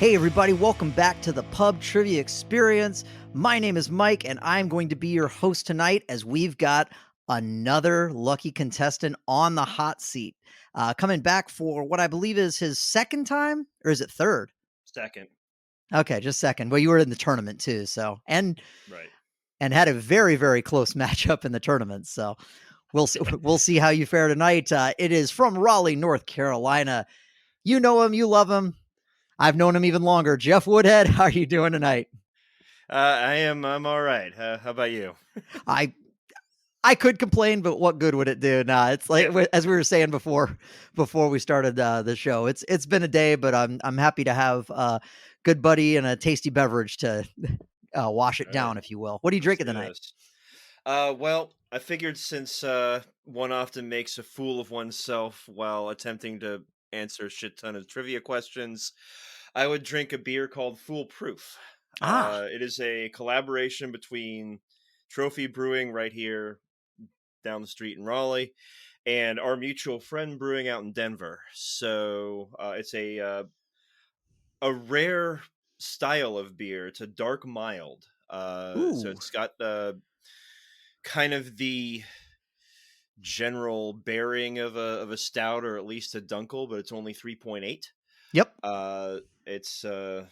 Hey everybody, welcome back to the Pub Trivia Experience. My name is Mike and I'm going to be your host tonight as we've got another lucky contestant on the hot seat. Coming back for what I believe is his second time, or is it third? Second. Okay, just second. Well, you were in the tournament too, so and Right. had a very, very close matchup in the tournament. So we'll see how you fare tonight. It is from Raleigh, North Carolina. You know him, you love him. I've known him even longer. Jeff Woodhead, how are you doing tonight? I'm all right. How about you? I I could complain, but what good would it do? Nah, it's like Yeah. as we were saying before we started the show. It's been a day, but I'm happy to have a good buddy and a tasty beverage to wash it All right. down, if you will. What are you Let's drinking do tonight? this. Well, I figured since one often makes a fool of oneself while attempting to answer a shit ton of trivia questions, I would drink a beer called Foolproof. Ah, It is a collaboration between Trophy Brewing right here down the street in Raleigh and our mutual friend brewing out in Denver. So it's a rare style of beer. It's a dark mild. So ooh, it's got kind of the general bearing of a stout or at least a dunkel, but it's only 3.8. yep. It's a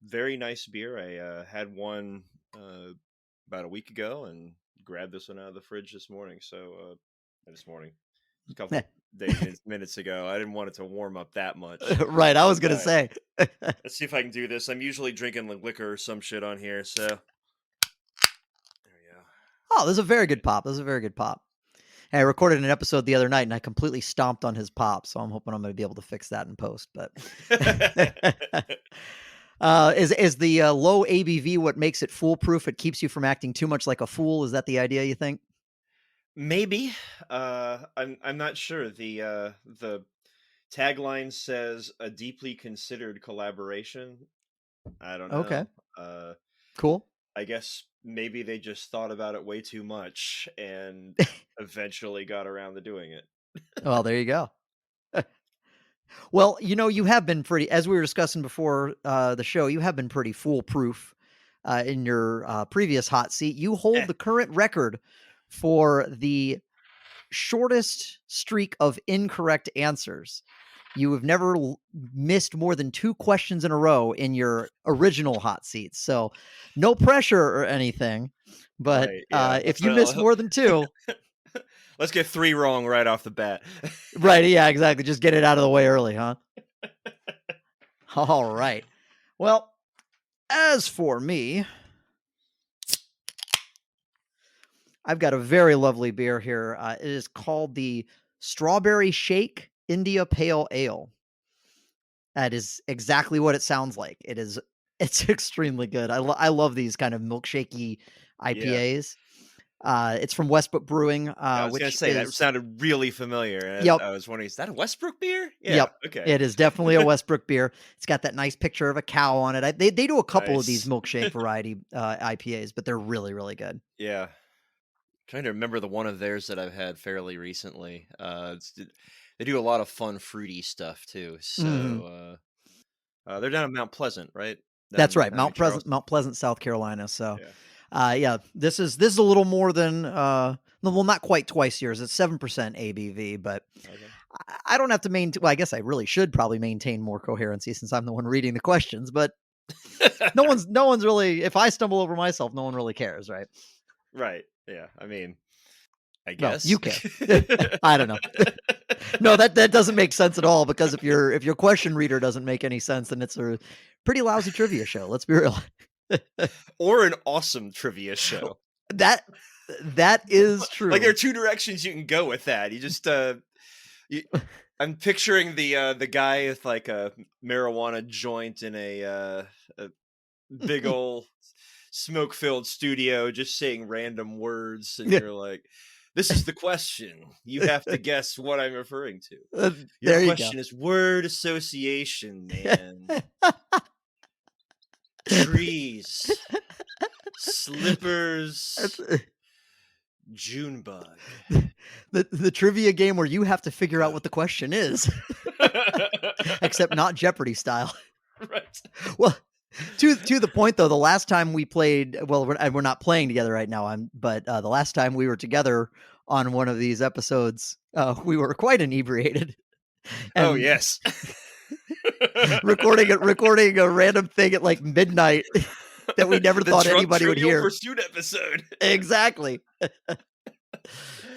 very nice beer. I had one about a week ago and grabbed this one out of the fridge this morning. This morning, a couple minutes ago. I didn't want it to warm up that much. Right, I was gonna But say. let's see if I can do this. I'm usually drinking like liquor or some shit on here, so there we go. Oh, this is a very good pop. This is a very good pop. Hey, I recorded an episode the other night and I completely stomped on his pop, so I'm hoping I'm going to be able to fix that in post. But is the low ABV what makes it foolproof? It keeps you from acting too much like a fool. Is that the idea? You think? Maybe. I'm not sure. The tagline says a deeply considered collaboration. I don't Okay, know. cool. I guess maybe they just thought about it way too much and eventually got around to doing it. Well, there you go. Well, you have been pretty, as we were discussing before the show, you have been pretty foolproof in your previous hot seat. You hold Eh, the current record for the shortest streak of incorrect answers. You have never missed more than 2 questions in a row in your original hot seats. So, no pressure or anything, but, right. Yeah. if you miss more than 2. Let's get three wrong right off the bat. Right, yeah, exactly, just get it out of the way early, huh? Alright. Well, as for me, I've got a very lovely beer here. It is called the Strawberry Shake India Pale Ale. That is exactly what it sounds like. It's extremely good. I love these kind of milkshakey Yeah. IPAs. It's from Westbrook Brewing, I was gonna which say that is sounded really familiar, and yep, I was wondering, is that a Westbrook beer? Yeah. yep. Okay. It is definitely a Westbrook beer. It's got that nice picture of a cow on it. They do a couple of these Nice. milkshake variety IPAs, but they're really, really good. Yeah. Trying to remember the one of theirs that I've had fairly recently. They do a lot of fun fruity stuff too. Mhm. They're down in Mount Pleasant, right? That's right, Down in Charleston. Mount Pleasant, South Carolina. So, Yeah. yeah, this is a little more than no, well, not quite twice yours. It's 7% ABV, but Okay. I don't have to maintain. Well, I guess I really should probably maintain more coherency since I'm the one reading the questions. But no one's really. If I stumble over myself, no one really cares, right? Right. Yeah. I mean, I Well, you guess. care. I don't know. No, that doesn't make sense at all because if your question reader doesn't make any sense, then it's a pretty lousy trivia show. Let's be real. Or an awesome trivia show. That that is Like there true. are two directions you can go with that. You just you, I'm picturing the guy with like a marijuana joint in a big old smoke filled studio just saying random words, and Yeah. you're like, this is the question. You have to guess what I'm referring to. Your There you go. question is word association, man. Trees, That's slippers, Junebug. the trivia game where you have to figure out what the question is, except not Jeopardy style. Right. Well, to the point though, the last time we played, well, we're not playing together right now. But the last time we were together on one of these episodes, we were quite inebriated Oh and yes. recording a random thing at like midnight that we never The thought drunk anybody would Trivial hear. Pursuit episode. Exactly.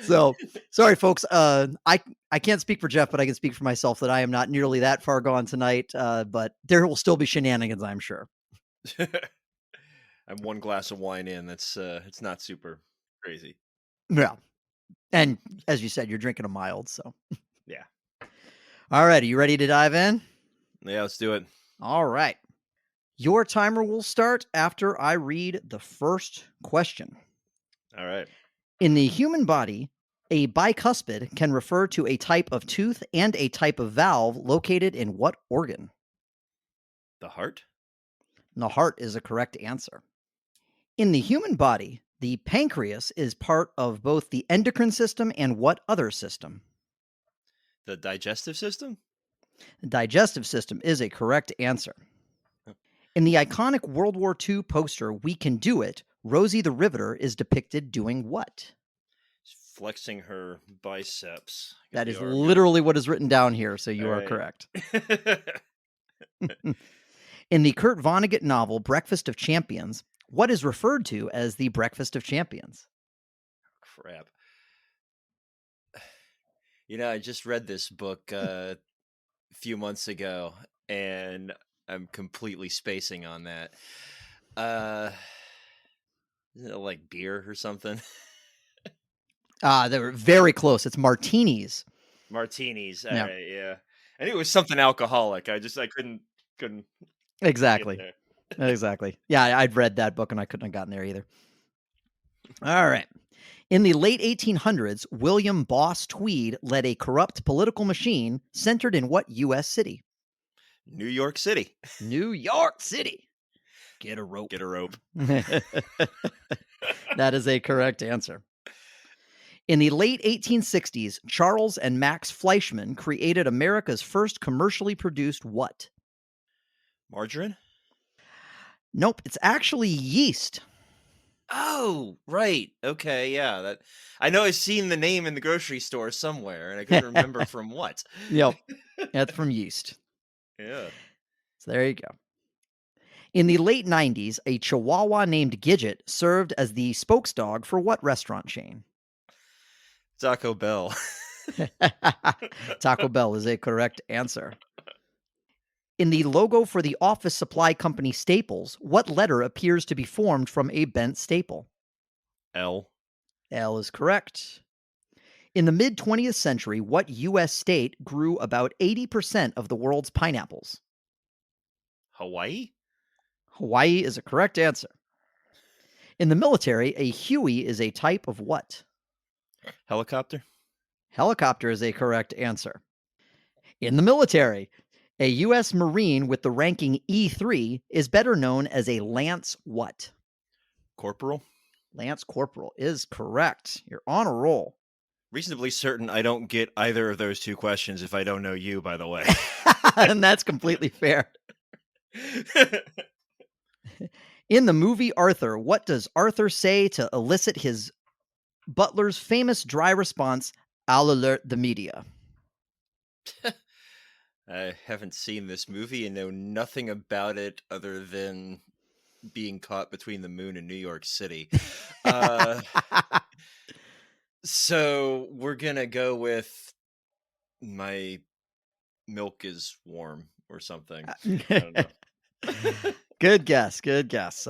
So sorry, folks. I can't speak for Jeff, but I can speak for myself that I am not nearly that far gone tonight. But there will still be shenanigans, I'm sure. I'm one glass of wine in. That's it's not super crazy. Yeah. And as you said, you're drinking a mild, so Yeah. All right, are you ready to dive in? Yeah, let's do it. All right. Your timer will start after I read the first question. All right. In the human body, a bicuspid can refer to a type of tooth and a type of valve located in what organ? The heart? The heart is a correct answer. In the human body, the pancreas is part of both the endocrine system and what other system? The digestive system? The digestive system is a correct answer. In the iconic World War II poster, We Can Do It, Rosie the Riveter is depicted doing what? Flexing her biceps. That is literally what is written down here, so you are correct. In the Kurt Vonnegut novel, Breakfast of Champions, what is referred to as the Breakfast of Champions? Crap. You know, I just read this book a few months ago, and I'm completely spacing on that. Isn't it like beer or something? They were very close. It's martinis. Martinis. Yeah. All right, yeah. I knew it was something alcoholic. I couldn't Exactly. get there. Exactly. Yeah, I'd read that book and I couldn't have gotten there either. All right. In the late 1800s, William Boss Tweed led a corrupt political machine centered in what U.S. city? New York City. New York City. Get a rope. Get a rope. That is a correct answer. In the late 1860s, Charles and Max Fleischmann created America's first commercially produced what? Margarine? Nope, it's actually yeast. Oh, right. Okay, yeah. That I know I've seen the name in the grocery store somewhere, and I couldn't remember from what. Yep, that's from yeast. Yeah. So there you go. In the late 90s, a Chihuahua named Gidget served as the spokesdog for what restaurant chain? Taco Bell. Taco Bell is a correct answer. In the logo for the office supply company Staples, what letter appears to be formed from a bent staple? L. L is correct. In the mid-20th century, what U.S. state grew about 80% of the world's pineapples? Hawaii? Hawaii is a correct answer. In the military, a Huey is a type of what? Helicopter? Helicopter is a correct answer. In the military, a U.S. Marine with the ranking E3 is better known as a Lance what? Corporal? Lance Corporal is correct. You're on a roll. Reasonably certain I don't get either of those two questions if I don't know you, by the way. And that's completely fair. In the movie Arthur, what does Arthur say to elicit his butler's famous dry response, "I'll alert the media"? I haven't seen this movie and know nothing about it other than being caught between the moon and New York City. So we're going to go with my milk is warm or something. I don't know. Good guess. Good guess.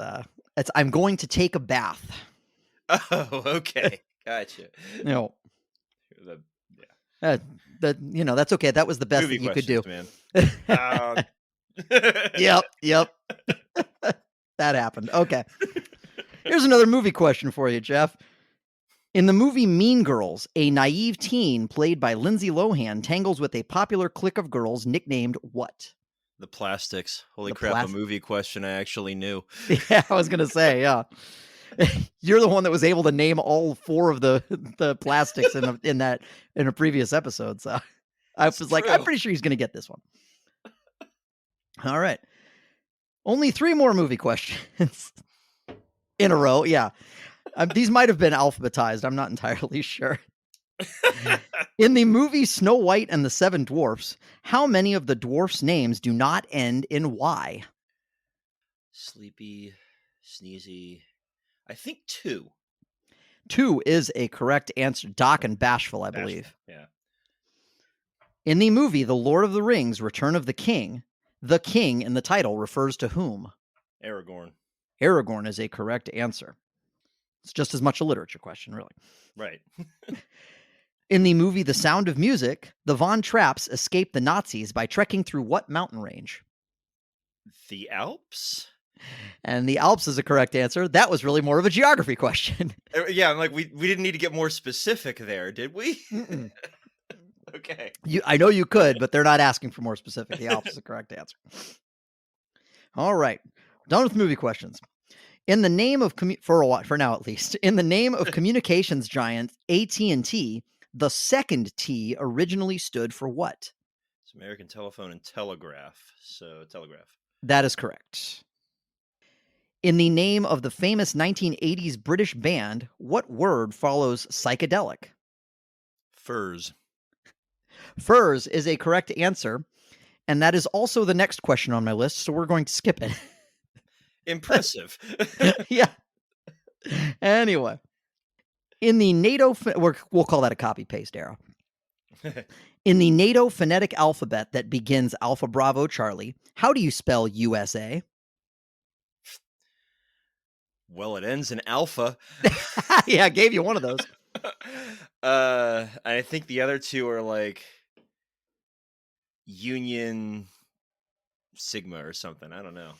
It's I'm going to take a bath. Oh, okay. Gotcha. No. Yeah. That's okay. That was the best Movie that you could do. Man. Yep. That happened. Okay. Here's another movie question for you, Jeff. In the movie Mean Girls, a naive teen played by Lindsay Lohan tangles with a popular clique of girls nicknamed what? The Plastics. Holy The crap, a movie question I actually knew. Yeah, I was going to say, yeah. You're the one that was able to name all four of the plastics in a previous episode. So I was like, I'm pretty sure he's going to get this one. All right. Only 3 more movie questions in a row. Yeah. These might have been alphabetized. I'm not entirely sure. In the movie Snow White and the Seven Dwarfs, how many of the dwarfs' names do not end in Y? Sleepy, sneezy. I think 2. 2 is a correct answer. Doc and Bashful, I Bashful, believe. yeah. In the movie The Lord of the Rings, Return of the king in the title refers to whom? Aragorn. Aragorn is a correct answer. It's just as much a literature question, really. Right. In the movie The Sound of Music, the Von Trapps escape the Nazis by trekking through what mountain range? The Alps? And the Alps is a correct answer. That was really more of a geography question. Yeah, I'm like, we didn't need to get more specific there, did we? Mm-mm. Okay. I know you could, but they're not asking for more specific. The Alps is the correct answer. All right. Done with movie questions. In the name of for now at least, in the name of communications giant AT&T, the second T originally stood for what? It's American Telephone and Telegraph. So telegraph. That is correct. In the name of the famous 1980s British band, what word follows psychedelic? Furs. Furs is a correct answer, and that is also the next question on my list, so we're going to skip it. Impressive. Yeah. Anyway, in the NATO, we'll call that a copy paste arrow. In the NATO phonetic alphabet that begins Alpha Bravo Charlie, how do you spell USA? Well, it ends in alpha. Yeah, I gave you one of those. I think the other 2 are like Union Sigma or something. I don't know.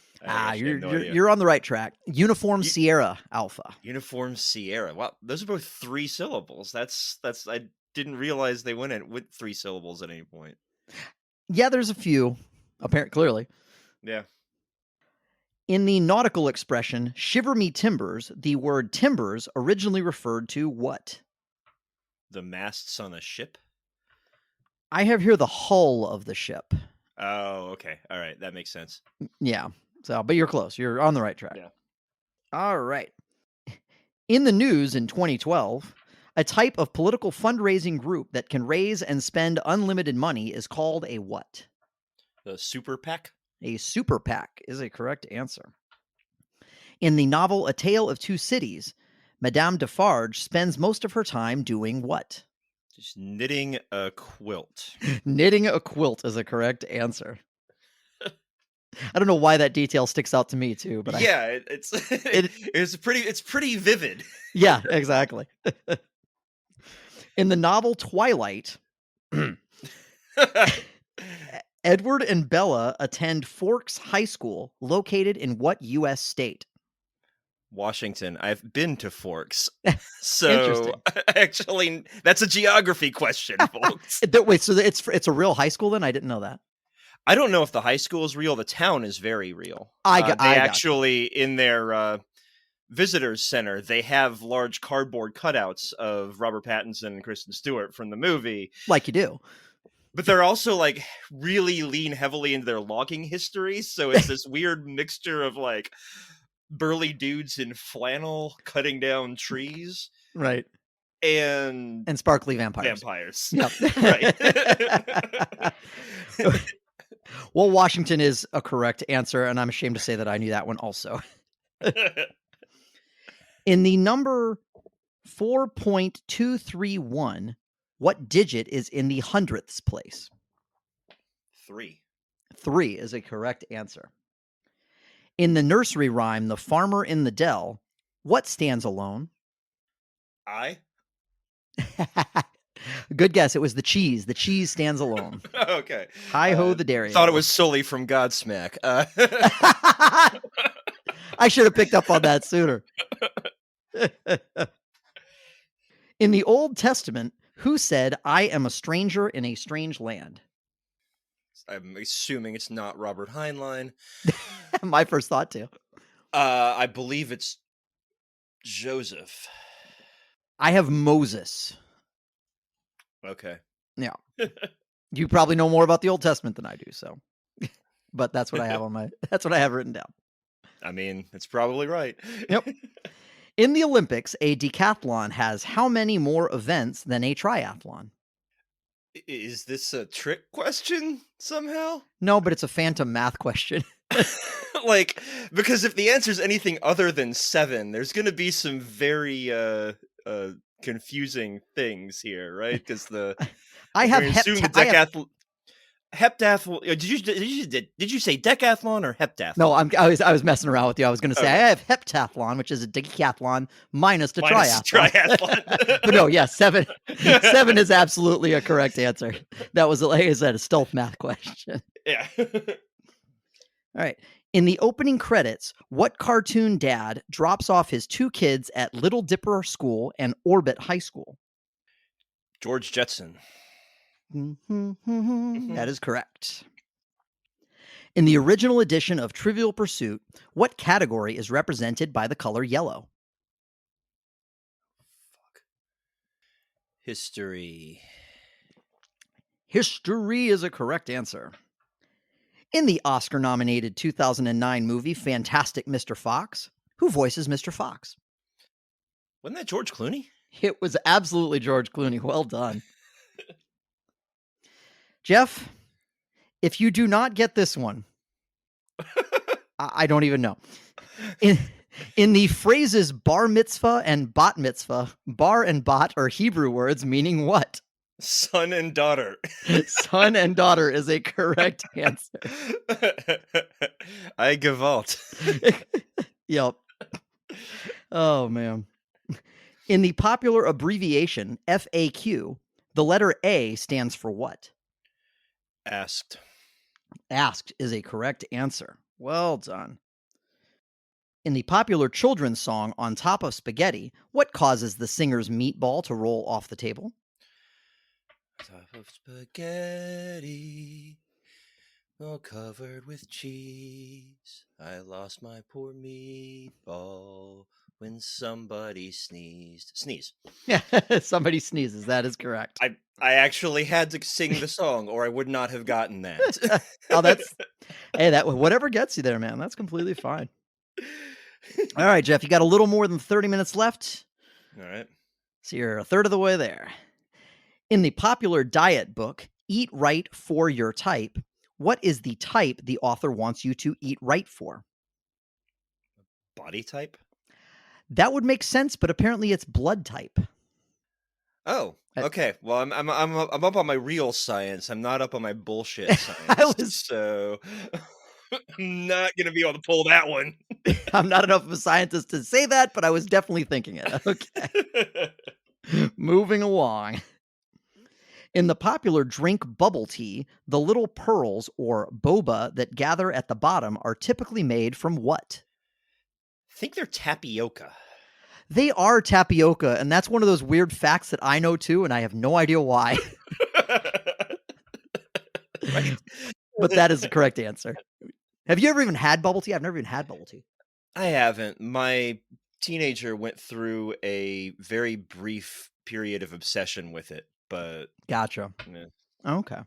You're on the right track. Uniform Sierra Alpha. Uniform Sierra. Wow, those are both 3 syllables. That's I didn't realize they went with 3 syllables at any point. Yeah, there's a few, apparently, clearly. Yeah. In the nautical expression, shiver me timbers, the word timbers originally referred to what? The masts on a ship? I have here the hull of the ship. Oh, okay. All right. That makes sense. Yeah. So, but you're close. You're on the right track. Yeah. All right. In the news in 2012, a type of political fundraising group that can raise and spend unlimited money is called a what? The Super PAC? A super PAC is a correct answer. In the novel A Tale of Two Cities, Madame Defarge spends most of her time doing what? Just knitting a quilt. Knitting a quilt is a correct answer. I don't know why that detail sticks out to me too, but yeah, it's pretty vivid. Yeah, exactly. In the novel Twilight, Edward and Bella attend Forks High School, located in what U.S. state? Washington. I've been to Forks. Interesting. So actually, that's a geography question, folks. Wait, so it's a real high school then? I didn't know that. I don't know if the high school is real. The town is very real. In their visitors center, they have large cardboard cutouts of Robert Pattinson and Kristen Stewart from the movie. Like you do. But they're also like really lean heavily into their logging history. So it's this weird mixture of like burly dudes in flannel cutting down trees. Right. And sparkly vampires. Yep. Right. Well, Washington is a correct answer, and I'm ashamed to say that I knew that one also. In the number 4.231, what digit is in the hundredths place? 3. 3 is a correct answer. In the nursery rhyme, The Farmer in the Dell, what stands alone? I? Good guess. It was the cheese. The cheese stands alone. Okay. Hi-ho the dairy. Thought it was Sully from Godsmack. I should have picked up on that sooner. In the Old Testament, who said, I am a stranger in a strange land? I'm assuming it's not Robert Heinlein. My first thought, too. I believe it's Joseph. I have Moses. Okay. Yeah. You probably know more about the Old Testament than I do, so. but that's what I have that's what I have written down. I mean, it's probably right. Yep. In the Olympics, a decathlon has how many more events than a triathlon? Is this a trick question somehow? No, but it's a phantom math question. Like, because if the answer is anything other than 7, there's going to be some very confusing things here, right? Because I I'm have going to assume the heptathlon. Did you say decathlon or heptathlon? No, I was messing around with you. I was going to say Okay. I have heptathlon, which is a decathlon minus the Minus triathlon. But no, yeah, 7 is absolutely a correct answer. That was, like I said, a stealth math question. Yeah. All right. In the opening credits, what cartoon dad drops off his 2 kids at Little Dipper School and Orbit High School? George Jetson. That is correct. In the original edition of Trivial Pursuit, what category is represented by the color yellow? History. History is a correct answer. In the Oscar-nominated 2009 movie Fantastic Mr. Fox, who voices Mr. Fox? Wasn't that George Clooney? It was absolutely George Clooney. Well done. Jeff, if you do not get this one, I don't even know. In the phrases bar mitzvah and bat mitzvah, bar and bat are Hebrew words meaning what? Son and daughter. Son and daughter is a correct answer. I gewalt. Yep. Oh, man. In the popular abbreviation FAQ, the letter A stands for what? Asked. Asked is a correct answer. Well done. In the popular children's song On Top of Spaghetti, what causes the singer's meatball to roll off the table? Top of spaghetti, all covered with cheese. I lost my poor meatball when somebody sneezed. Sneeze. Yeah, somebody sneezes. That is correct. I actually had to sing the song, or I would not have gotten that. Oh, that whatever gets you there, man. That's completely fine. All right, Jeff, you got a little more than 30 minutes left. All right. So you're a third of the way there. In the popular diet book, Eat Right for Your Type, what is the type the author wants you to eat right for? Body type? That would make sense, but apparently it's blood type. Oh, okay. Well, I'm up on my real science. I'm not up on my bullshit science. So I'm not gonna be able to pull that one. I'm not enough of a scientist to say that, but I was definitely thinking it. Okay. Moving along. In the popular drink bubble tea, the little pearls or boba that gather at the bottom are typically made from what? I think they're tapioca. They are tapioca, and that's one of those weird facts that I know too, and I have no idea why. Right. But that is the correct answer. Have you ever even had bubble tea? I've never even had bubble tea. I haven't. My teenager went through a very brief period of obsession with it, but Gotcha. yeah. Okay.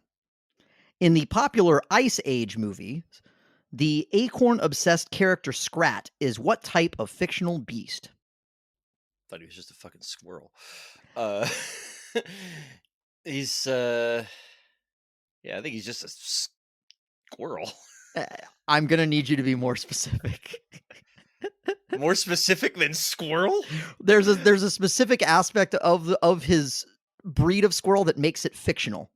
In the popular Ice Age movie, the acorn-obsessed character Scrat is what type of fictional beast? Thought he was just a fucking squirrel. He's yeah, I think he's just a squirrel. I'm gonna need you to be more specific. More specific than squirrel? There's a specific aspect of his breed of squirrel that makes it fictional.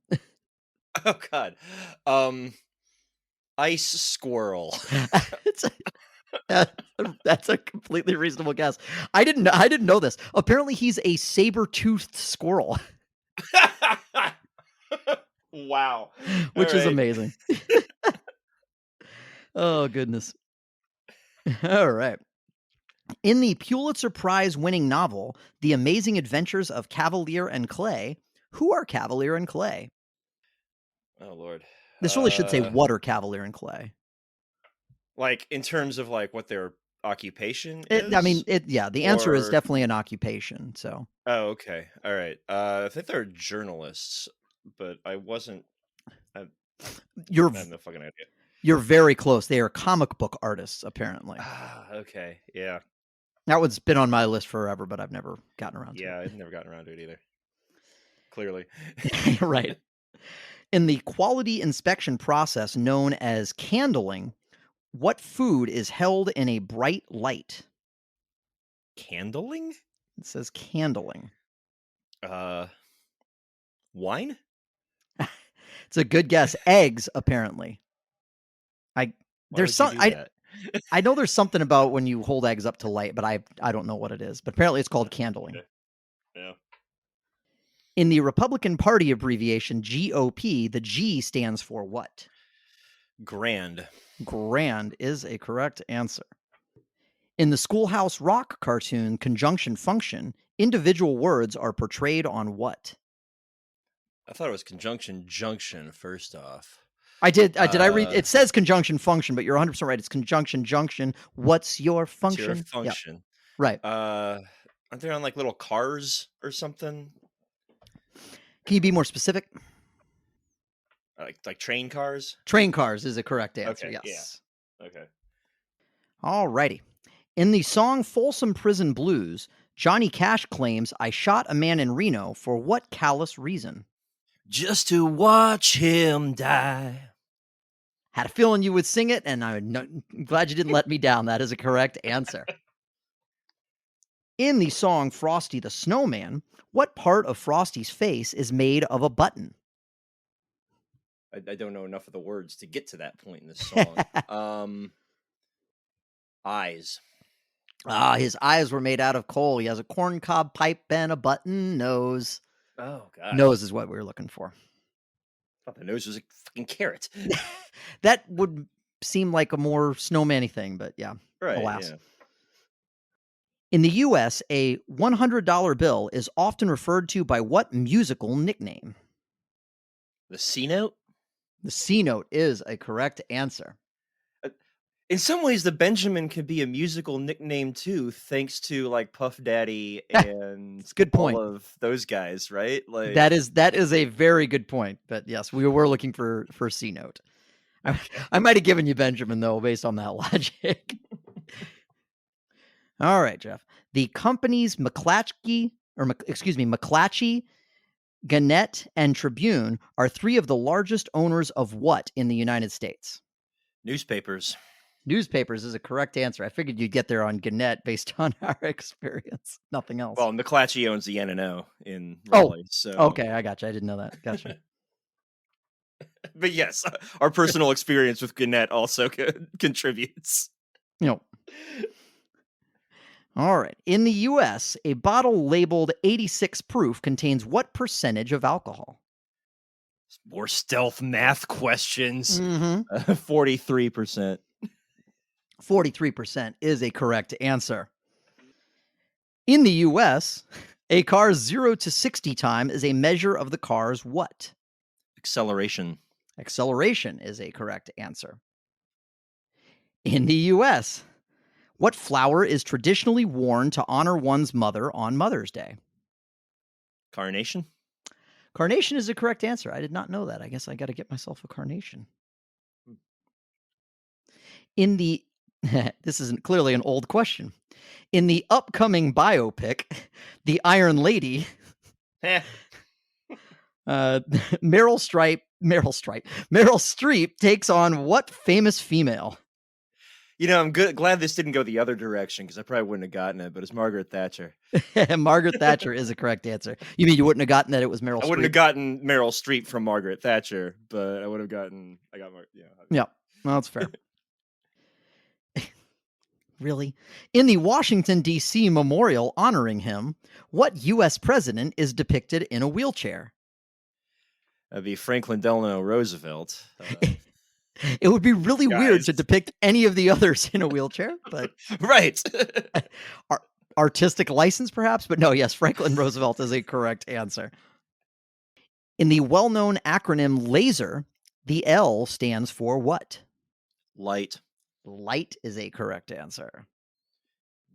Oh god. Ice squirrel. That's a completely reasonable guess. I didn't know this. Apparently he's a saber-toothed squirrel. Wow. Which is amazing. Oh goodness. All right. In the Pulitzer Prize winning novel, The Amazing Adventures of Cavalier and Clay, who are Cavalier and Clay? Oh lord. This really should say what are Cavalier and Clay. Like in terms of like what their occupation is? I mean, the answer is definitely an occupation, so. Oh, okay. All right. I think they're journalists, but I wasn't. I have no fucking idea. You're very close. They are comic book artists, apparently. Ah, okay. Yeah. That one's been on my list forever, but I've never gotten around to Yeah, I've never gotten around to it either. Clearly. it. Right. In the quality inspection process known as candling, what food is held in a bright light? Candling? It says candling. Uh, wine? It's a good guess. Eggs, apparently. Why There's would you some do that? I know there's something about when you hold eggs up to light, but I don't know what it is. But apparently it's called candling. Okay. Yeah. In the Republican Party abbreviation GOP, the G stands for what? Grand. Grand is a correct answer. In the Schoolhouse Rock cartoon Conjunction Function, individual words are portrayed on what? I thought it was conjunction junction first off. Did I read? It says conjunction function, but you're 100% right. It's conjunction junction. What's your It's function? your Yep. function. Right. Aren't they on like little cars or something? Can you be more specific? Like train cars? Train cars is a correct answer. Okay, Yes. yeah. Okay. All righty. In the song Folsom Prison Blues, Johnny Cash claims, "I shot a man in Reno for what callous reason?" Just to watch him die. Had a feeling you would sing it, and I'm glad you didn't let me down. That is a correct answer. In the song Frosty the Snowman, what part of Frosty's face is made of a button? I don't know enough of the words to get to that point in this song. Eyes. His eyes were made out of coal. He has a corncob pipe and a button nose. Oh, God. Nose is what we were looking for. I thought the nose was a fucking carrot. That would seem like a more snowman-y thing, but yeah, Right, alas. yeah. In the U.S., a $100 bill is often referred to by what musical nickname? The C note? The C note is a correct answer. In some ways, the Benjamin could be a musical nickname too, thanks to like Puff Daddy and It's a good point. all of those guys, right? Like That is a very good point. But yes, we were looking for C note. I might have given you Benjamin though, based on that logic. All right, Jeff. The companies McClatchy, Gannett, and Tribune are three of the largest owners of what in the United States? newspapers. Newspapers is a correct answer. I figured you'd get there on Gannett based on our experience. Nothing else. Well, McClatchy owns the N&O in Raleigh. So okay, I gotcha. I didn't know that. Gotcha. But yes, our personal experience with Gannett also contributes. All right. In the U.S., a bottle labeled 86 proof contains what percentage of alcohol? More stealth math questions. 43%. 43% is a correct answer. In the U.S., a car's 0 to 60 time is a measure of the car's what? Acceleration. Acceleration is a correct answer. In the U.S., what flower is traditionally worn to honor one's mother on Mother's Day? Carnation. Carnation is the correct answer. I did not know that. I guess I got to get myself a carnation. In the this is clearly an old question. In the upcoming biopic, The Iron Lady, Meryl Streep takes on what famous female? You know, I'm glad this didn't go the other direction because I probably wouldn't have gotten it, but it's Margaret Thatcher. Margaret Thatcher is a correct answer. You mean you wouldn't have gotten that it was Meryl Streep? I wouldn't have gotten Meryl Streep from Margaret Thatcher, but I would have gotten, Yeah, well, that's fair. Really? In the Washington, D.C. memorial honoring him, what U.S. president is depicted in a wheelchair? That'd be Franklin Delano Roosevelt. It would be really weird to depict any of the others in a wheelchair, but right. Artistic license, perhaps, but no. Yes, Franklin Roosevelt is a correct answer. In the well-known acronym LASER, the L stands for what? Light. Light is a correct answer.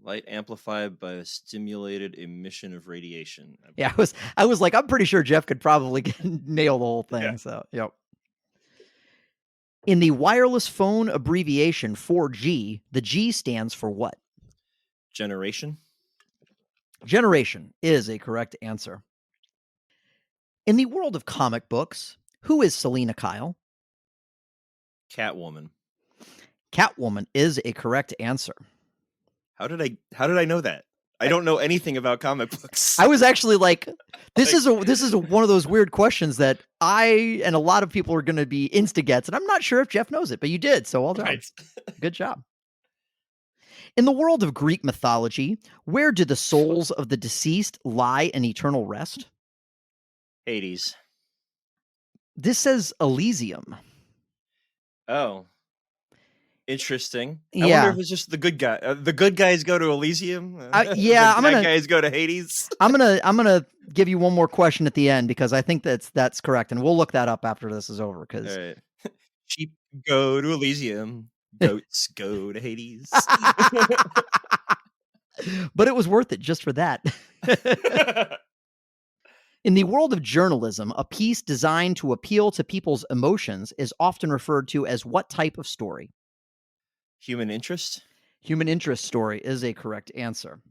Light amplified by a stimulated emission of radiation. Yeah, I was like, I'm pretty sure Jeff could probably nail the whole thing. Yeah. So, yep. In the wireless phone abbreviation 4G, the G stands for what? Generation. Generation is a correct answer. In the world of comic books, who is Selena Kyle? Catwoman. Catwoman is a correct answer. How did I know that? I don't know anything about comic books. I was actually like, this is one of those weird questions that I and a lot of people are going to be insta-gets, and I'm not sure if Jeff knows it, but you did, so well done. Right. Good job. In the world of Greek mythology, where do the souls of the deceased lie in eternal rest? Hades. This says Elysium. Oh. Interesting. I Yeah. wonder if it's just the good guy. The good guys go to Elysium. Yeah, the bad guys go to Hades. I'm gonna give you one more question at the end because I think that's correct, and we'll look that up after this is over. Because Right. Sheep go to Elysium. Goats go to Hades. But it was worth it just for that. In the world of journalism, a piece designed to appeal to people's emotions is often referred to as what type of story? Human interest. Human interest story is a correct answer.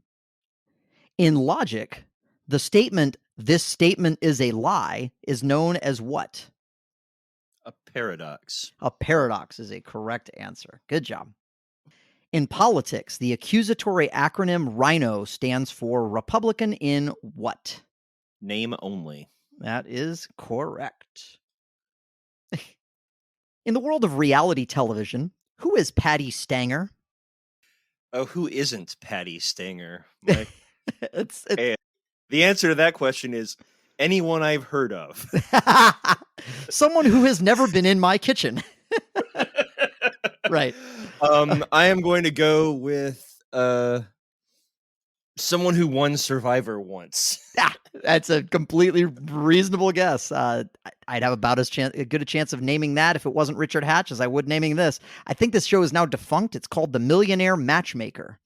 In logic, the statement, "This statement is a lie," is known as what? A paradox. A paradox is a correct answer. Good job. In politics, the accusatory acronym RHINO stands for Republican in what? Name only. That is correct. In the world of reality television, who is Patty Stanger? Oh, who isn't Patty Stanger? It's The answer to that question is anyone I've heard of. someone who has never been in my kitchen. Right. I am going to go with someone who won Survivor once. That's a completely reasonable guess. I'd have about as good a chance of naming that if it wasn't Richard Hatch as I would naming this. I think this show is now defunct. It's called The Millionaire Matchmaker.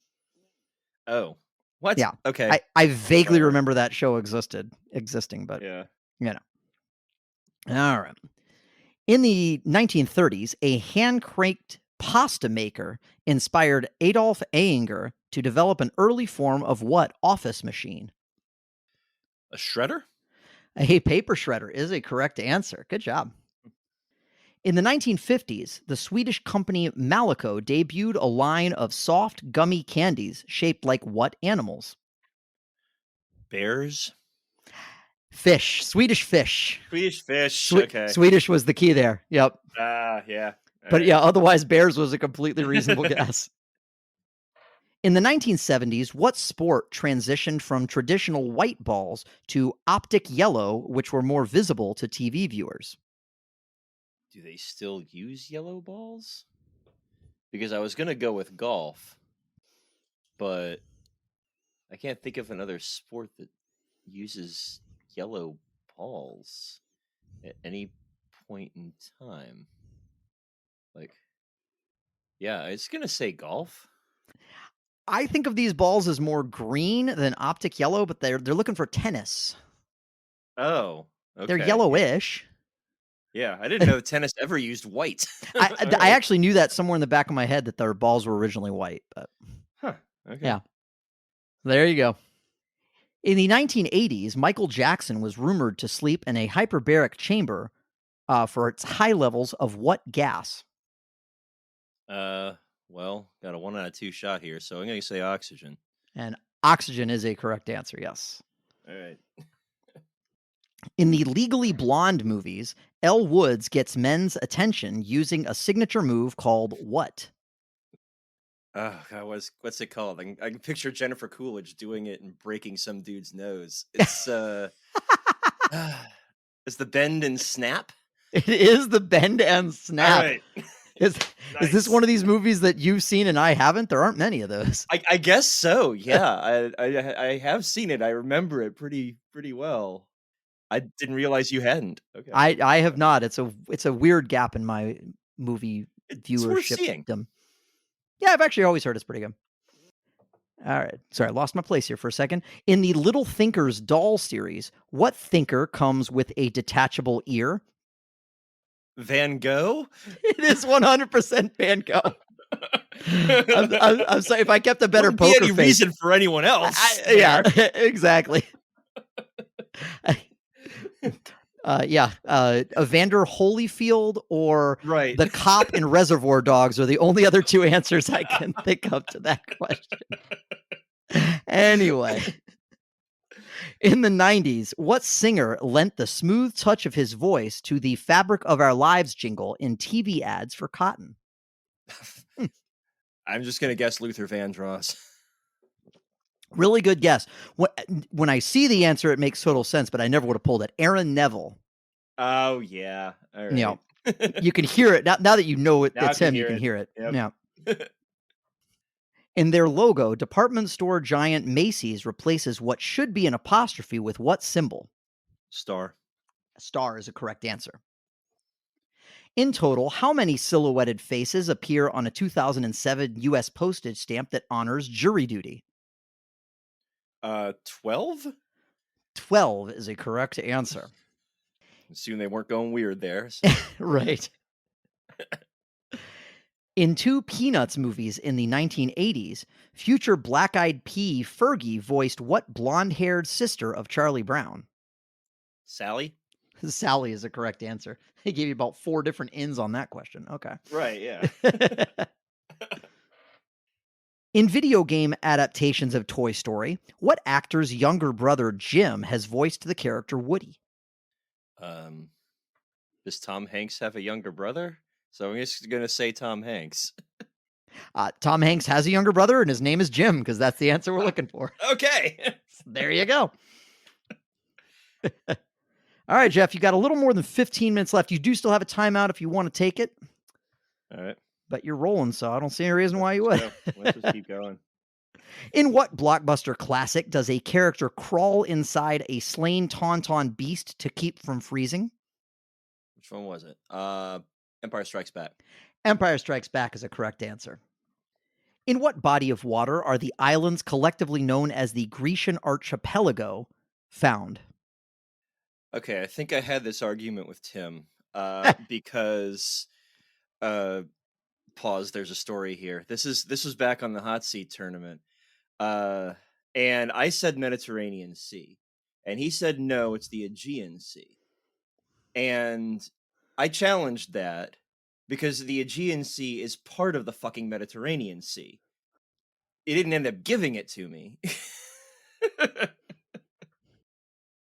Oh, what? Yeah. Okay. I vaguely remember that show existing, but yeah. you know. All right. In the 1930s, a hand-cranked pasta maker inspired Adolf Ayinger to develop an early form of what office machine? A shredder? A paper shredder is a correct answer. Good job. In the 1950s, the Swedish company Malico debuted a line of soft, gummy candies shaped like what animals? Bears? Fish. Swedish fish. Swedish fish. Okay. Swedish was the key there. Yep. Yeah. But yeah, otherwise bears was a completely reasonable guess. In the 1970s, what sport transitioned from traditional white balls to optic yellow, which were more visible to TV viewers? Do they still use yellow balls? Because I was going to go with golf, but I can't think of another sport that uses yellow balls at any point in time. Like, yeah, it's going to say golf. I think of these balls as more green than optic yellow, but they're looking for tennis. Oh, okay. They're yellowish. Yeah, I didn't know tennis ever used white. I actually knew that somewhere in the back of my head that their balls were originally white, but okay. Yeah. There you go. In the 1980s, Michael Jackson was rumored to sleep in a hyperbaric chamber for its high levels of what gas? Well, got a 1 out of 2 shot here, so I'm going to say oxygen. And oxygen is a correct answer, yes. All right. In the Legally Blonde movies, Elle Woods gets men's attention using a signature move called what? Oh God, what's it called? I can picture Jennifer Coolidge doing it and breaking some dude's nose. It's it's the bend and snap. It is the bend and snap. All right. Is this one of these movies that you've seen and I haven't? There aren't many of those. I guess so. Yeah, I have seen it. I remember it pretty well. I didn't realize you hadn't. Okay. I have not. It's a weird gap in my movie viewership. It's worth seeing. Yeah, I've actually always heard it's pretty good. All right. Sorry, I lost my place here for a second. In the Little Thinkers doll series, what thinker comes with a detachable ear? Van Gogh? It is 100% Van Gogh. I'm sorry if I kept a better Wouldn't be poker any face. reason for anyone else. Yeah, exactly. Evander Holyfield or Right. the cop in Reservoir Dogs are the only other two answers I can think of to that question. Anyway, in the 90s, what singer lent the smooth touch of his voice to the Fabric of Our Lives jingle in TV ads for cotton? I'm just gonna guess Luther Vandross. Really good guess. When I see the answer, it makes total sense, but I never would have pulled it. Aaron Neville. Oh yeah. All right. You know, you can hear it now that you know Now I it's can him. You hear can it. hear it. Yep. Yeah. In their logo, department store giant Macy's replaces what should be an apostrophe with what symbol? Star. A star is a correct answer. In total, how many silhouetted faces appear on a 2007 U.S. postage stamp that honors jury duty? 12? 12 is a correct answer. Assume they weren't going weird there. So. Right. In two Peanuts movies in the 1980s, future Black-Eyed Pea Fergie voiced what blonde-haired sister of Charlie Brown? Sally? Sally is a correct answer. They gave you about 4 different ins on that question. Okay. Right, yeah. In video game adaptations of Toy Story, what actor's younger brother Jim has voiced the character Woody? Does Tom Hanks have a younger brother? So I'm just going to say Tom Hanks. Tom Hanks has a younger brother, and his name is Jim, because that's the answer we're looking for. Okay. There you go. All right, Jeff, you got a little more than 15 minutes left. You do still have a timeout if you want to take it. All right. But you're rolling, so I don't see any reason why you would. Let's just keep going. In what blockbuster classic does a character crawl inside a slain tauntaun beast to keep from freezing? Which one was it? Empire Strikes Back. Empire Strikes Back is a correct answer. In what body of water are the islands collectively known as the Grecian Archipelago found? Okay, I think I had this argument with Tim because pause, there's a story here. This was back on the hot seat tournament. And I said Mediterranean Sea, and he said no, it's the Aegean Sea. And I challenged that because the Aegean Sea is part of the fucking Mediterranean Sea. It didn't end up giving it to me.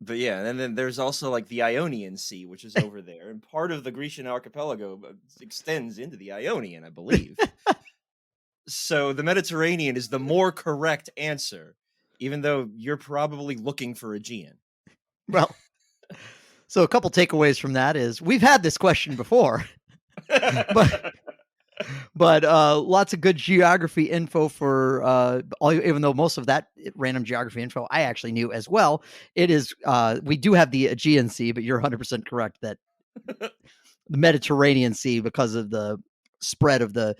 But yeah, and then there's also like the Ionian Sea, which is over there, and part of the Grecian archipelago extends into the Ionian, I believe. So the Mediterranean is the more correct answer, even though you're probably looking for Aegean. Well, so a couple takeaways from that is we've had this question before, but lots of good geography info for even though most of that random geography info I actually knew as well. It is we do have the Aegean Sea, but you're 100% correct that the Mediterranean Sea, because of the spread of the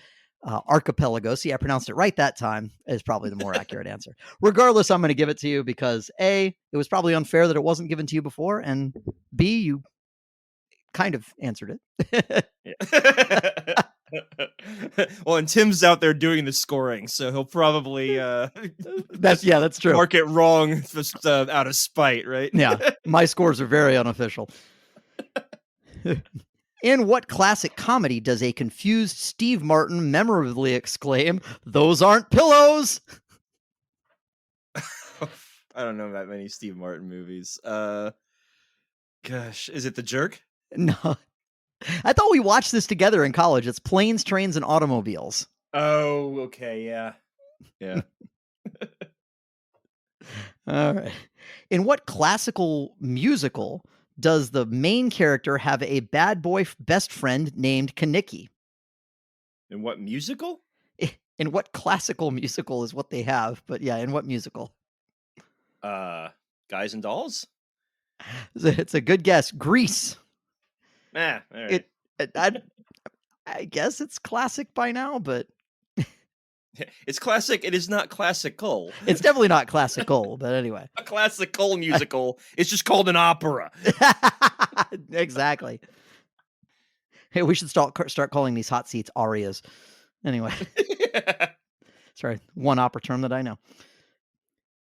archipelago. See, I pronounced it right that time, is probably the more accurate answer. Regardless, I'm going to give it to you because A, it was probably unfair that it wasn't given to you before, and B, you kind of answered it. Well, and Tim's out there doing the scoring, so he'll probably that's true. Mark it wrong just out of spite, right? Yeah, my scores are very unofficial. In what classic comedy does a confused Steve Martin memorably exclaim, "Those aren't pillows"? I don't know that many Steve Martin movies. Gosh, is it The Jerk? No. I thought we watched this together in college. It's Planes, Trains, and Automobiles. Oh, okay, yeah. Yeah. All right. In what classical musical does the main character have a bad boy best friend named Kaniki? In what musical? In what classical musical is what they have, but yeah, in what musical? Guys and Dolls? It's a good guess. Grease. All right. I guess it's classic by now, but it's classic. It is not classical. It's definitely not classical, but anyway. A classical musical. It's just called an opera. Exactly. Hey, we should start calling these hot seats arias. Anyway, sorry, one opera term that I know.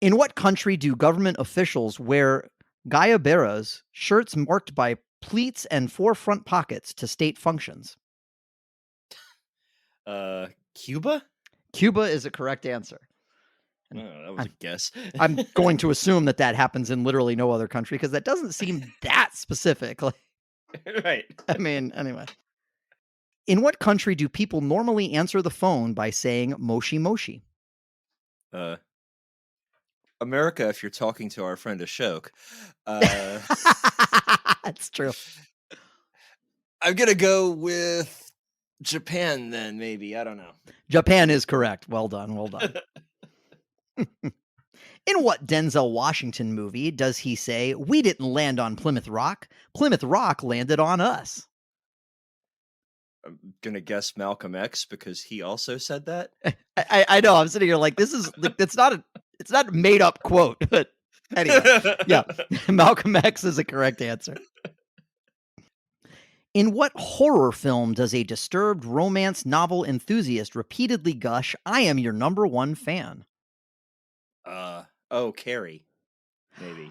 In what country do government officials wear gayaberas, shirts marked by pleats and 4 front pockets to state functions? Cuba? Cuba is a correct answer. Oh, And that was a I'm, guess. I'm going to assume that happens in literally no other country because that doesn't seem that specific. Like, Right. I mean, anyway. In what country do people normally answer the phone by saying moshi moshi? Uh, America, if you're talking to our friend Ashok. Uh, That's true. I'm gonna go with Japan then, maybe. I don't know. Japan is correct. Well done. Well done. In what Denzel Washington movie does he say, "We didn't land on Plymouth Rock. Plymouth Rock landed on us"? I'm gonna guess Malcolm X because he also said that. I know. I'm sitting here like this is like it's not a made up quote, but anyway, yeah, Malcolm X is a correct answer. In what horror film does a disturbed romance novel enthusiast repeatedly gush, "I am your number one fan"? Oh, Carrie, maybe.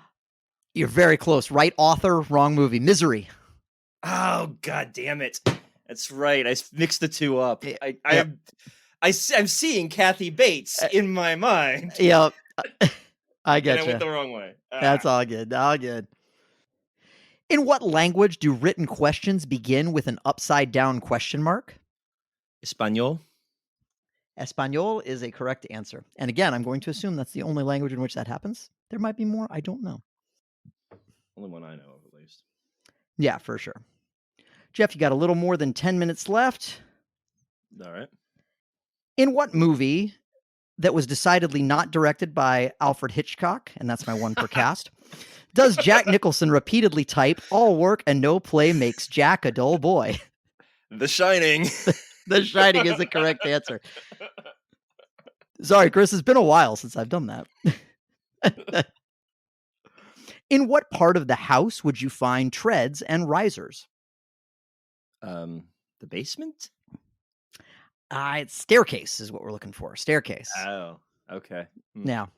You're very close. Right author, wrong movie. Misery. Oh, god damn it! That's right. Mixed the two up. Y- I Yep. I'm I'm seeing Kathy Bates Uh, in my mind, Yep. I and I get went you. the wrong way. That's all good. All good. In what language do written questions begin with an upside down question mark? Espanol. Espanol is a correct answer. And again, I'm going to assume that's the only language in which that happens. There might be more. I don't know. Only one I know of, at least. Yeah, for sure. Jeff, you got a little more than 10 minutes left. All right. In what movie that was decidedly not directed by Alfred Hitchcock, and that's my one per cast, does Jack Nicholson repeatedly type, "All work and no play makes Jack a dull boy"? The Shining. The Shining is the correct answer. Sorry, Chris, it's been a while since I've done that. In what part of the house would you find treads and risers? The basement. It's staircase is what we're looking for. Staircase. Oh, okay. Now,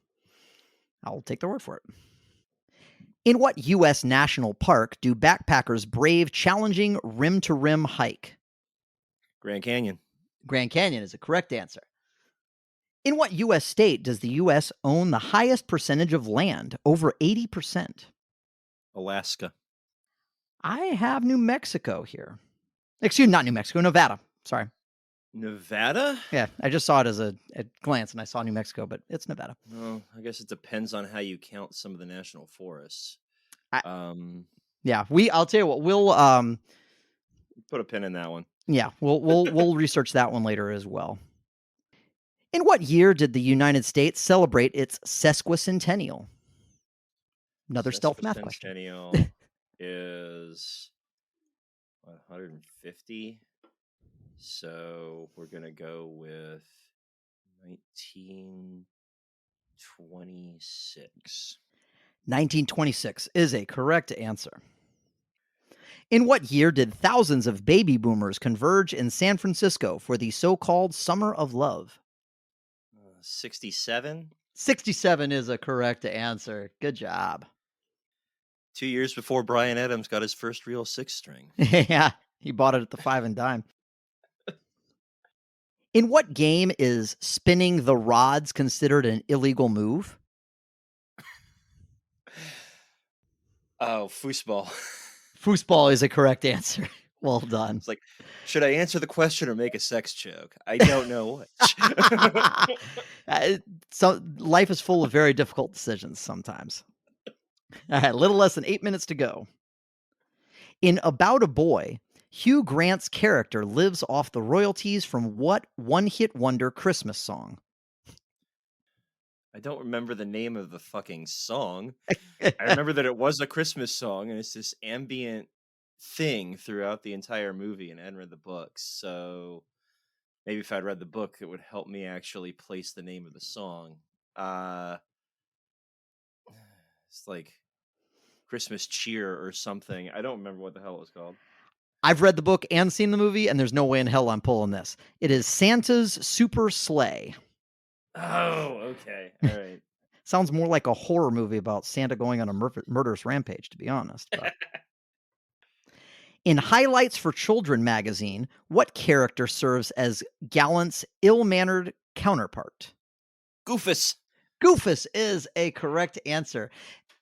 I'll take their word for it. In what U.S. national park do backpackers brave challenging rim to rim hike? Grand Canyon. Grand Canyon is a correct answer. In what U.S. state does the U.S. own the highest percentage of land, over 80%? Alaska. I have New Mexico here. Excuse me, not New Mexico, Nevada. Sorry. Nevada? Yeah, I just saw it as a glance and I saw New Mexico, but it's Nevada. Well, I guess it depends on how you count some of the national forests. I, Um, yeah, I'll tell you what, we'll put a pin in that one. yeah, we'll research that one later as well. In what year did the United States celebrate its sesquicentennial? Another stealth math question. Sesquicentennial is 150. So we're gonna go with 1926. 1926 is a correct answer. In what year did thousands of baby boomers converge in San Francisco for the so-called Summer of Love? 67. 67 is a correct answer. Good job. 2 years before Brian Adams got his first real six string. Yeah, he bought it at the five and dime. In what game is spinning the rods considered an illegal move? Oh, foosball. Foosball is a correct answer. Well done. It's like, should I answer the question or make a sex joke? I don't know which. So life is full of very difficult decisions sometimes. All right, a little less than 8 minutes to go. In About a Boy, Hugh Grant's character lives off the royalties from what one-hit wonder Christmas song? I don't remember the name of the fucking song. I remember that it was a Christmas song, and it's this ambient thing throughout the entire movie, and I hadn't read the book, so maybe if I'd read the book, it would help me actually place the name of the song. It's like Christmas Cheer or something. I don't remember what the hell it was called. I've read the book and seen the movie, and there's no way in hell I'm pulling this. It is Santa's Super Sleigh. Oh, okay. All right. Sounds more like a horror movie about Santa going on a murderous rampage, to be honest. But in Highlights for Children magazine, what character serves as Gallant's ill-mannered counterpart? Goofus. Goofus is a correct answer.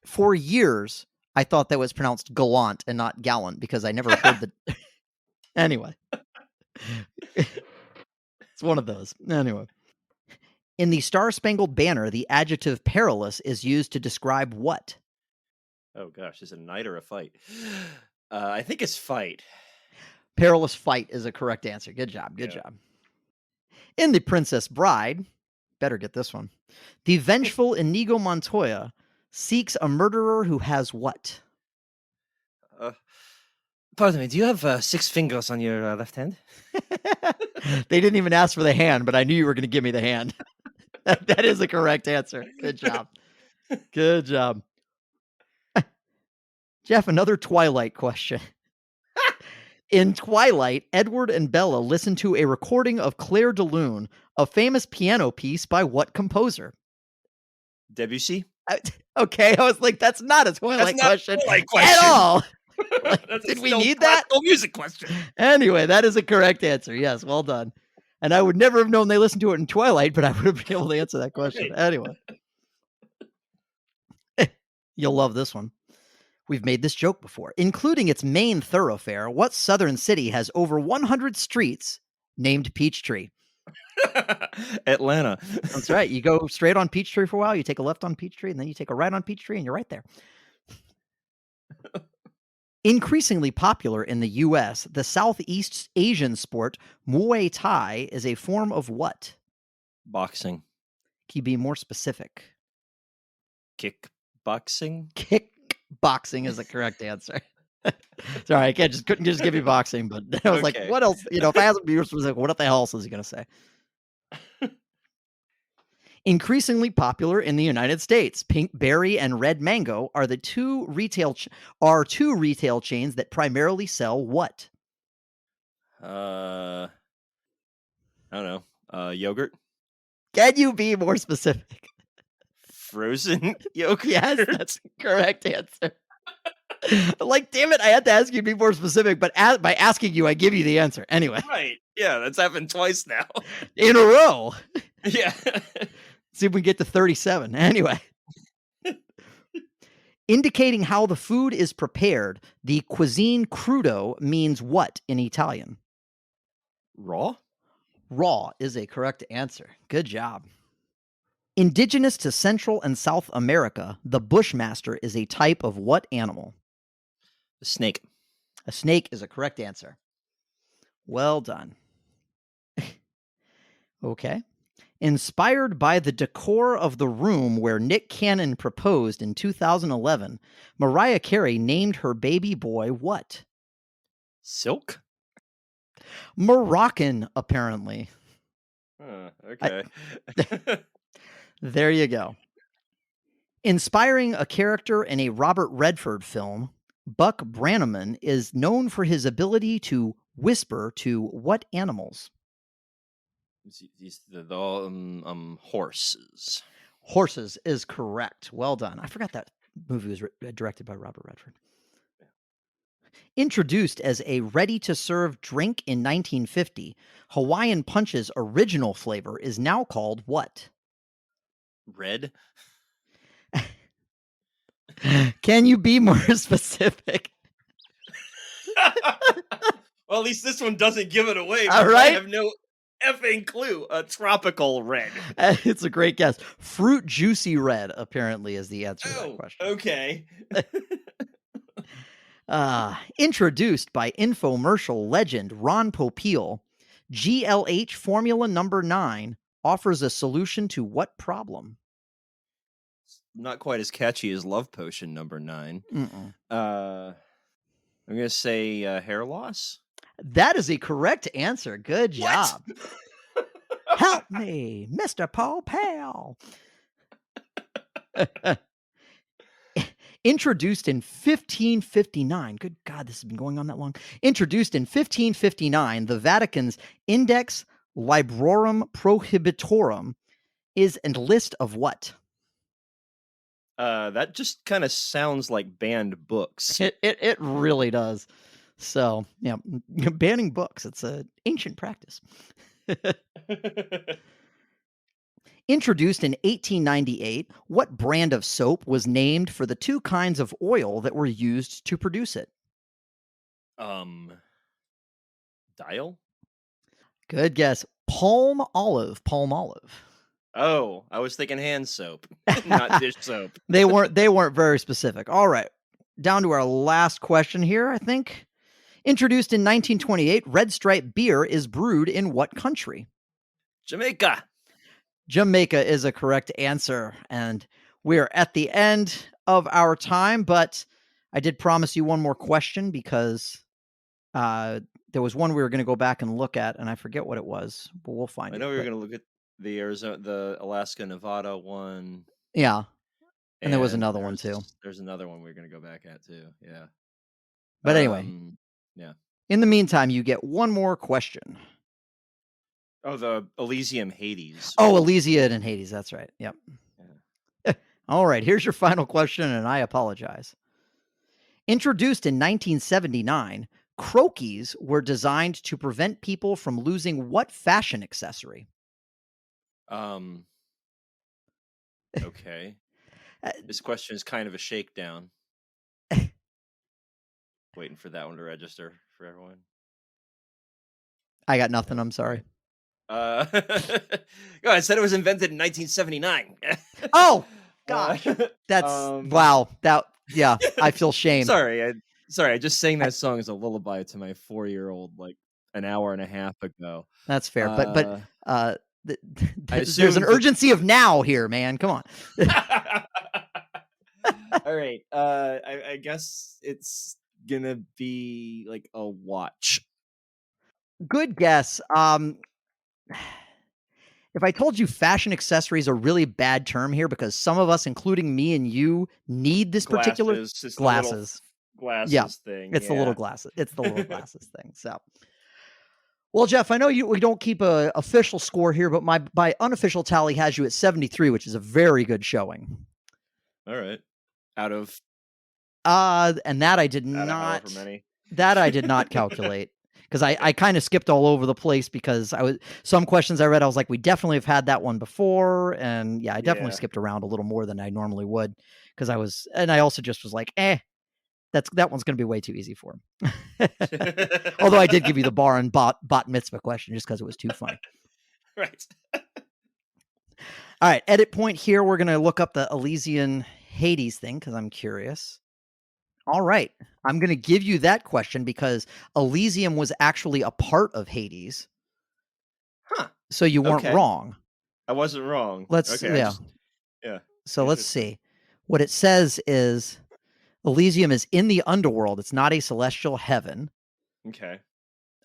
For years, I thought that was pronounced gallant and not gallant because I never heard the. Anyway, it's one of those. Anyway, in the Star Spangled Banner, the adjective perilous is used to describe what? Oh gosh, is it a night or a fight? I think it's fight. Perilous fight is a correct answer. Good job. Good job. In The Princess Bride, better get this one. The vengeful Inigo Montoya seeks a murderer who has what? Pardon me, do you have 6 fingers on your left hand? They didn't even ask for the hand, but I knew you were going to give me the hand. That is a correct answer. Good job. Good job. Jeff, another Twilight question. In Twilight, Edward and Bella listen to a recording of Claire de Lune, a famous piano piece by what composer? Debussy? Okay, I was like, that's not a Twilight question at all. Like, did we need that? Music question. Anyway, that is a correct answer. Yes, well done. And I would never have known they listened to it in Twilight, but I would have been able to answer that question. Right. Anyway. You'll love this one. We've made this joke before. Including its main thoroughfare, what southern city has over 100 streets named Peachtree? Atlanta. That's right. You go straight on Peachtree for a while, you take a left on Peachtree, and then you take a right on Peachtree, and you're right there. Increasingly popular in the U.S., the Southeast Asian sport Muay Thai is a form of what? Boxing. Can you be more specific? Kickboxing? Kickboxing is the correct answer. Sorry, I couldn't just give you boxing, but I was like, what else? If I ask him to be more specific, what the hell else is he going to say? Increasingly popular in the United States, Pink Berry and Red Mango are two retail chains that primarily sell what? I don't know. Yogurt. Can you be more specific? Frozen yogurt. Yes, that's the correct answer. Like, damn it, I had to ask you to be more specific, but by asking you, I give you the answer. Anyway. Right. Yeah, that's happened twice now. In a row. Yeah. See if we can get to 37. Anyway. Indicating how the food is prepared, the cuisine crudo means what in Italian? Raw? Raw is a correct answer. Good job. Indigenous to Central and South America, the bushmaster is a type of what animal? A snake. A snake is a correct answer. Well done. Okay. Inspired by the decor of the room where Nick Cannon proposed in 2011, Mariah Carey named her baby boy what? Silk? Moroccan, apparently. Okay. There you go. Inspiring a character in a Robert Redford film, Buck Brannaman is known for his ability to whisper to what animals? Horses. Horses is correct. Well done. I forgot that movie was directed by Robert Redford. Introduced as a ready-to-serve drink in 1950, Hawaiian Punch's original flavor is now called what? Red. Can you be more specific? Well, at least this one doesn't give it away. All right. I have no effing clue. A tropical red. It's a great guess. Fruit juicy red, apparently, is the answer to that question. Okay. Introduced by infomercial legend Ron Popeil, GLH Formula Number 9 offers a solution to what problem? Not quite as catchy as Love Potion Number 9. I'm going to say hair loss. That is a correct answer. Good job. Help me, Mr. Paul Pal. Introduced in 1559. Good God, this has been going on that long. Introduced in 1559, the Vatican's Index Librorum Prohibitorum is a list of what? That just kind of sounds like banned books. It really does. So, yeah, banning books, it's an ancient practice. Introduced in 1898, what brand of soap was named for the two kinds of oil that were used to produce it? Dial? Good guess. Palm olive. Oh, I was thinking hand soap, not dish soap. They weren't very specific. All right. Down to our last question here, I think. Introduced in 1928, Red Stripe beer is brewed in what country? Jamaica. Jamaica is a correct answer. And we're at the end of our time, but I did promise you one more question because there was one we were going to go back and look at, and I forget what it was, but we'll find it. I know we were going to look at the Alaska, Nevada one. Yeah. And there was another one too. There's another one we're going to go back at too. Yeah. But anyway. Yeah. In the meantime, you get one more question. Oh, the Elysium Hades. Oh, Elysium and Hades. That's right. Yep. Yeah. All right. Here's your final question, and I apologize. Introduced in 1979, croquis were designed to prevent people from losing what fashion accessory? Okay. This question is kind of a shakedown. Waiting for that one to register for everyone. I got nothing. I'm sorry. I said it was invented in 1979. Oh, gosh. That's wow. Yeah, I feel shame. Sorry, I just sang that song as a lullaby to my 4-year-old like an hour and a half ago. That's fair, but there's an urgency of now here, man. Come on. All right. I guess it's gonna be like a watch. Good guess. If I told you fashion accessory is a really bad term here because some of us, including me and you, need this particular glasses. Glasses thing. It's the little glasses. It's the little glasses thing. So, well, Jeff, I know we don't keep a official score here, but my unofficial tally has you at 73, which is a very good showing. All right. Out of and that I did not. That I did not calculate. Because I kind of skipped all over the place because some questions I read, I was like, we definitely have had that one before. And yeah, I definitely skipped around a little more than I normally would because I also just was like, that one's going to be way too easy for him. Although I did give you the bar and bat mitzvah question just because it was too funny. Right. All right. Edit point here. We're going to look up the Elysian Hades thing because I'm curious. All right. I'm going to give you that question because Elysium was actually a part of Hades. Huh. So you weren't wrong. I wasn't wrong. So let's see. What it says is Elysium is in the underworld. It's not a celestial heaven. Okay.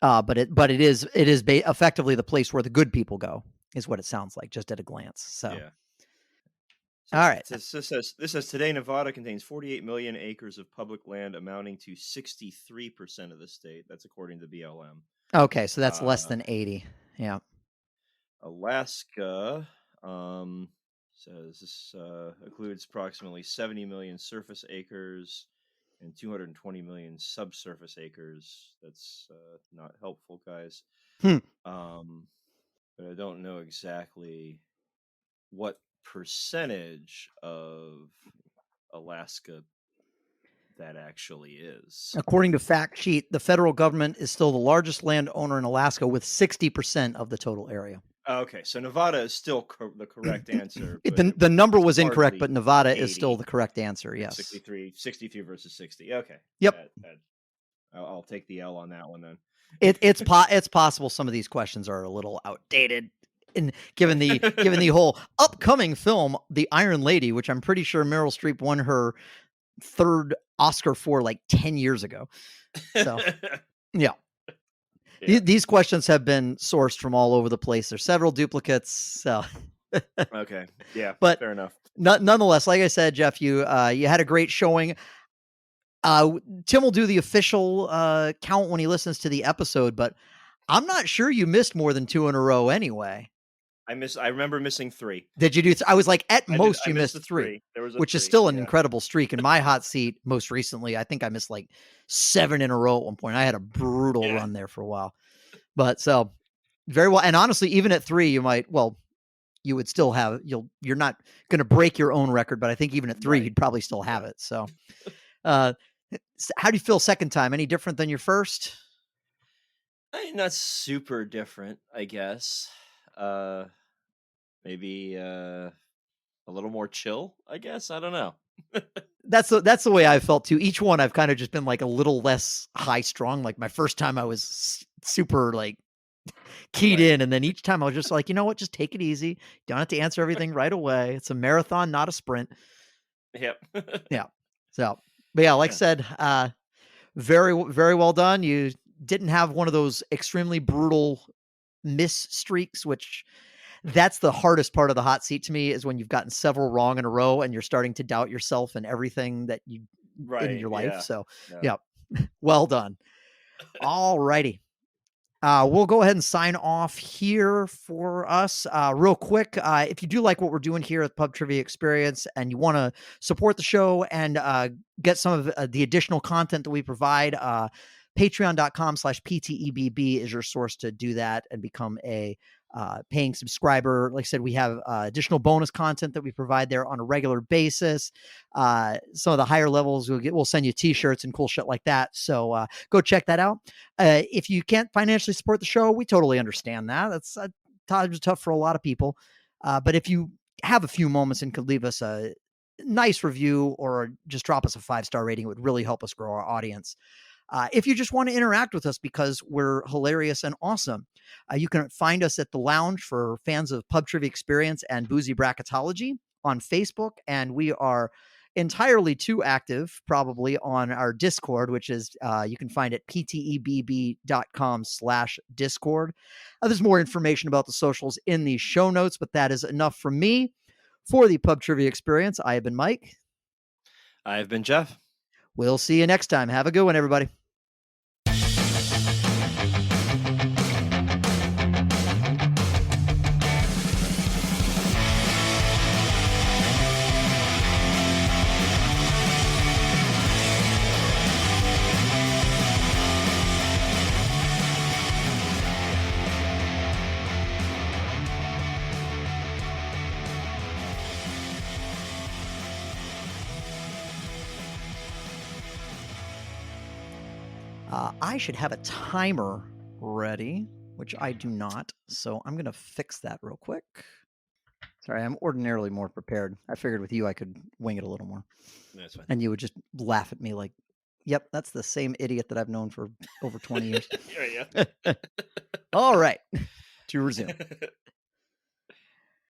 But it is effectively the place where the good people go, is what it sounds like, just at a glance. So yeah. All right. This says today Nevada contains 48 million acres of public land amounting to 63% of the state. That's according to BLM. Okay, so that's less than 80. Yeah. Alaska says this includes approximately 70 million surface acres and 220 million subsurface acres. That's not helpful, guys. But I don't know exactly what percentage of Alaska that actually is. According to Fact Sheet, the federal government is still the largest landowner in Alaska with 60% of the total area. Okay, so Nevada is still the correct answer. The number was incorrect, but Nevada 80, is still the correct answer, yes. 63 versus 60. Okay. Yep. I'll take the L on that one then. It's possible some of these questions are a little outdated. And given the whole upcoming film, The Iron Lady, which I'm pretty sure Meryl Streep won her third Oscar for like 10 years ago. So, yeah. These questions have been sourced from all over the place. There's several duplicates. So, okay. Yeah, but fair enough. Nonetheless, like I said, Jeff, you had a great showing. Tim will do the official count when he listens to the episode, but I'm not sure you missed more than 2 in a row anyway. I remember missing 3. Did you do? I was like, at most I you missed missed the 3, There was a which is 3. still an Yeah. incredible streak. In my hot seat, most recently, I think I missed like 7 in a row at one point. I had a brutal run there for a while, but so very well. And honestly, even at 3, you would still have you're not going to break your own record, but I think even at 3, you'd probably still have it. So, how do you feel second time? Any different than your first? Not super different, I guess. Maybe a little more chill, I guess. I don't know. That's the way I felt too. Each one I've kind of just been like a little less high strung. Like my first time I was super like keyed in, and then each time I was just like, you know what, just take it easy. You don't have to answer everything right away. It's a marathon, not a sprint. Yep. Yeah. So, but yeah, like I said, very, very well done. You didn't have one of those extremely brutal miss streaks, which that's the hardest part of the hot seat to me, is when you've gotten several wrong in a row and you're starting to doubt yourself and everything that you in your life. Yeah. So, yeah, well done. All righty. We'll go ahead and sign off here for us real quick. If you do like what we're doing here at Pub Trivia Experience and you want to support the show and get some of the additional content that we provide, patreon.com/PTEBB is your source to do that and become a paying subscriber. Like I said, we have additional bonus content that we provide there on a regular basis. Some of the higher levels we'll send you t-shirts and cool shit like that. So go check that out. If you can't financially support the show, we totally understand that. That's times tough for a lot of people. But if you have a few moments and could leave us a nice review or just drop us a 5-star rating, it would really help us grow our audience. If you just want to interact with us because we're hilarious and awesome, you can find us at the Lounge for fans of Pub Trivia Experience and Boozy Bracketology on Facebook, and we are entirely too active probably on our Discord, which is you can find at ptebb.com/discord. There's more information about the socials in the show notes, but that is enough from me. For the Pub Trivia Experience, I have been Mike. I have been Jeff. We'll see you next time. Have a good one, everybody. I should have a timer ready, which I do not. So I'm going to fix that real quick. Sorry, I'm ordinarily more prepared. I figured with you I could wing it a little more. That's fine. And you would just laugh at me like, yep, that's the same idiot that I've known for over 20 years. Yeah. All right. To resume.